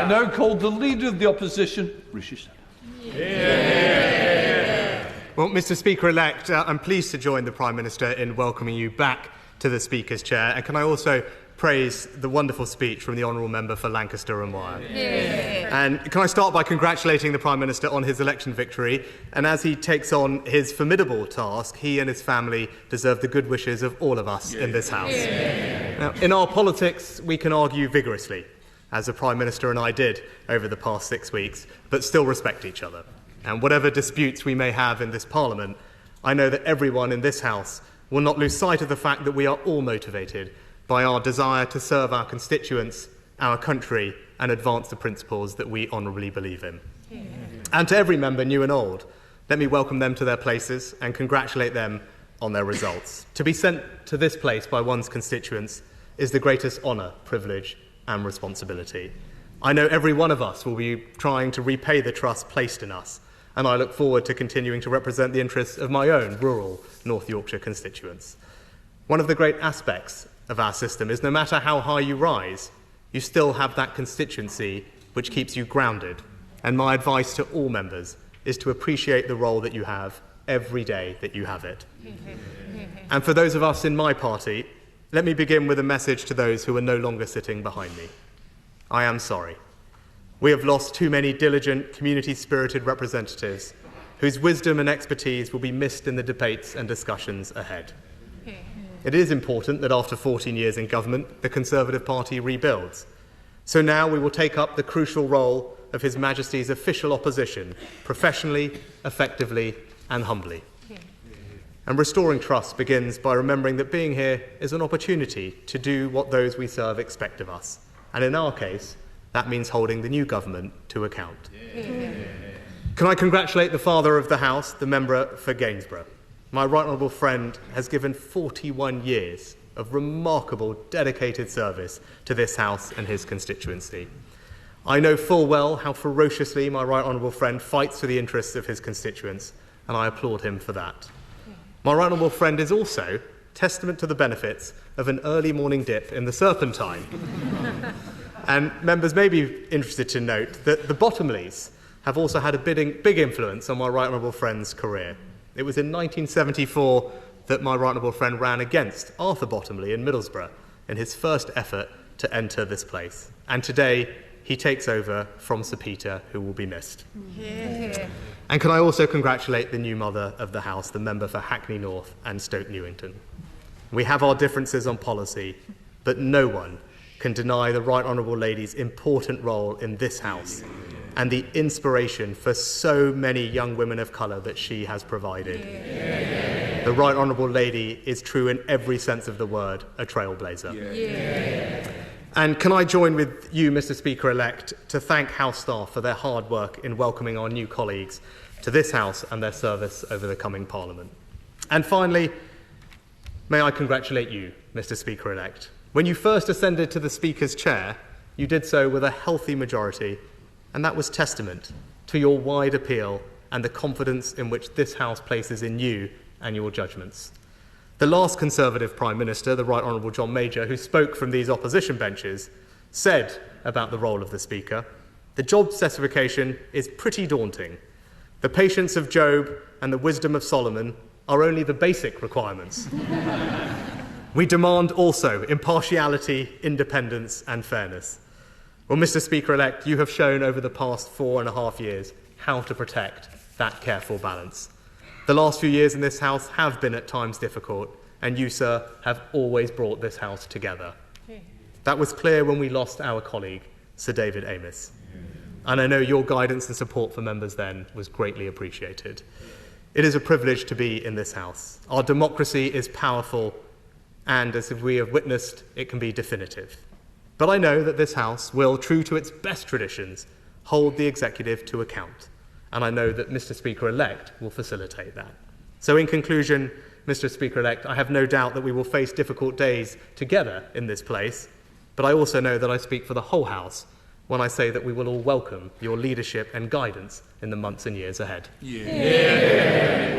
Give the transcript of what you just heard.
I now call the Leader of the Opposition, Rishi Sunak. Well, Mr. Speaker-elect, I'm pleased to join the Prime Minister in welcoming you back to the Speaker's chair. And can I also praise the wonderful speech from the Honourable Member for Lancaster and Wyre? And can I start by congratulating the Prime Minister on his election victory? And as he takes on his formidable task, he and his family deserve the good wishes of all of us in this House. Now, in our politics, we can argue vigorously, as the Prime Minister and I did over the past 6 weeks, but still respect each other. And whatever disputes we may have in this Parliament, I know that everyone in this House will not lose sight of the fact that we are all motivated by our desire to serve our constituents, our country, and advance the principles that we honourably believe in. And to every member, new and old, let me welcome them to their places and congratulate them on their results. To be sent to this place by one's constituents is the greatest honour, privilege, and responsibility. I know every one of us will be trying to repay the trust placed in us, and I look forward to continuing to represent the interests of my own rural North Yorkshire constituents. One of the great aspects of our system is no matter how high you rise, you still have that constituency which keeps you grounded. And my advice to all members is to appreciate the role that you have every day that you have it. And for those of us in my party, let me begin with a message to those who are no longer sitting behind me. I am sorry. We have lost too many diligent, community-spirited representatives whose wisdom and expertise will be missed in the debates and discussions ahead. It is important that after 14 years in government, the Conservative Party rebuilds. So now we will take up the crucial role of His Majesty's official opposition, professionally, effectively and humbly. And restoring trust begins by remembering that being here is an opportunity to do what those we serve expect of us. And in our case, that means holding the new government to account. Can I congratulate the Father of the House, the member for Gainsborough? My right honourable friend has given 41 years of remarkable, dedicated service to this House and his constituency. I know full well how ferociously my right honourable friend fights for the interests of his constituents, and I applaud him for that. My right honourable friend is also testament to the benefits of an early morning dip in the Serpentine. And members may be interested to note that the Bottomleys have also had a big influence on my right honourable friend's career. It was in 1974 that my right honourable friend ran against Arthur Bottomley in Middlesbrough in his first effort to enter this place. And today he takes over from Sir Peter, who will be missed. And can I also congratulate the new mother of the House, the member for Hackney North and Stoke Newington. We have our differences on policy, but no one can deny the Right Honourable Lady's important role in this House and the inspiration for so many young women of colour that she has provided. The Right Honourable Lady is true in every sense of the word, a trailblazer. And can I join with you, Mr. Speaker-elect, to thank House staff for their hard work in welcoming our new colleagues to this House and their service over the coming Parliament. And finally, may I congratulate you, Mr. Speaker-elect. When you first ascended to the Speaker's chair, you did so with a healthy majority, and that was testament to your wide appeal and the confidence in which this House places in you and your judgments. The last Conservative Prime Minister, the Right Honourable John Major, who spoke from these opposition benches, said about the role of the Speaker, "The job specification is pretty daunting. The patience of Job and the wisdom of Solomon are only the basic requirements. We demand also impartiality, independence and fairness." Well, Mr. Speaker-elect, you have shown over the past 4.5 years how to protect that careful balance. The last few years in this House have been at times difficult, and you, sir, have always brought this House together. That was clear when we lost our colleague, Sir David Amess. And I know your guidance and support for members then was greatly appreciated. It is a privilege to be in this House. Our democracy is powerful, and as we have witnessed, it can be definitive. But I know that this House will, true to its best traditions, hold the executive to account. And I know that Mr. Speaker-elect will facilitate that. So in conclusion, Mr. Speaker-elect, I have no doubt that we will face difficult days together in this place, but I also know that I speak for the whole House when I say that we will all welcome your leadership and guidance in the months and years ahead. Yeah.